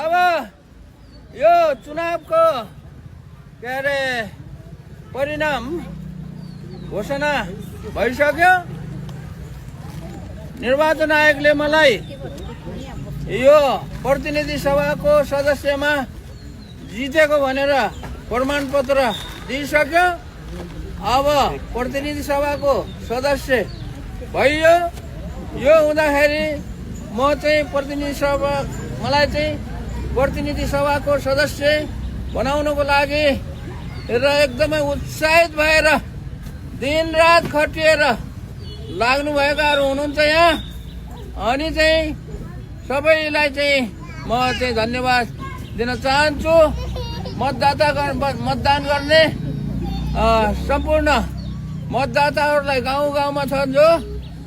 अब यो चुनावको के अरे परिणाम घोषणा भइसक्यो। निर्वाचन आयोगले मलाई यो प्रतिनिधि सभाको सदस्यमा जितेको भनेर प्रमाणपत्र दिइसक्यो। अब प्रतिनिधि सभाको सदस्य भइयो। यो हुँदाखेरि म चाहिँ मलाई चाहिँ प्रतिनिधि सभाको सदस्य बनाउनको लागि र एकदमै उत्साहित भएर दिनरात खटिएर लाग्नु भएकाहरू हुनुहुन्छ यहाँ। अनि चाहिँ सबैलाई चाहिँ म चाहिँ धन्यवाद दिन चाहन्छु। मतदान गर्ने सम्पूर्ण मतदाताहरूलाई गाउँमा छन् जो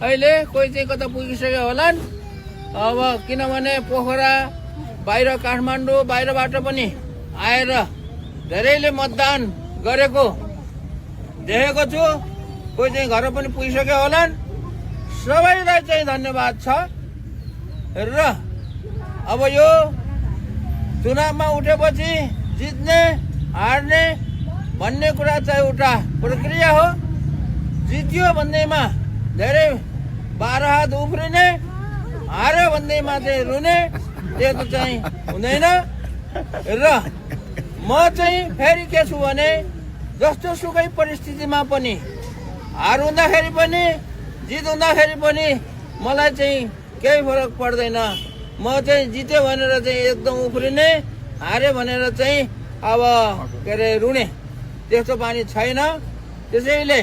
अहिले कोही चाहिँ कता पुगिसक्यो होलान्। अब किनभने पोखरा बाहिर काठमाडौँ बाहिरबाट पनि आएर धेरैले मतदान गरेको देखेको छु। कोही चाहिँ घर पनि पुगिसक्यो होलान्। सबैलाई चाहिँ धन्यवाद छ। र अब यो चुनावमा उठेपछि जित्ने हार्ने भन्ने कुरा चाहिँ एउटा प्रक्रिया हो। जित्यो भन्दैमा धेरै 12 हात उफ्रिने, हार्यो भन्दैमा चाहिँ रुने, त्यो त चाहिँ हुँदैन। र म चाहिँ फेरि के छु भने जस्तो सुकै परिस्थितिमा पनि हार हुँदाखेरि पनि जित हुँदाखेरि पनि मलाई चाहिँ केही फरक पर्दैन। म चाहिँ जित्यो भनेर चाहिँ एकदम उफ्रिने, हार्यो भनेर चाहिँ अब के अरे रुने त्यस्तो बानी छैन। त्यसैले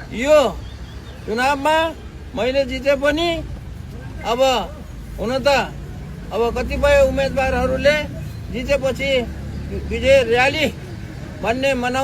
यो चुनावमा मैले जिते पनि अब हुन त अब कतिपय उम्मेदवारहरूले जितेपछि विजय र्याली भन्ने मनाउ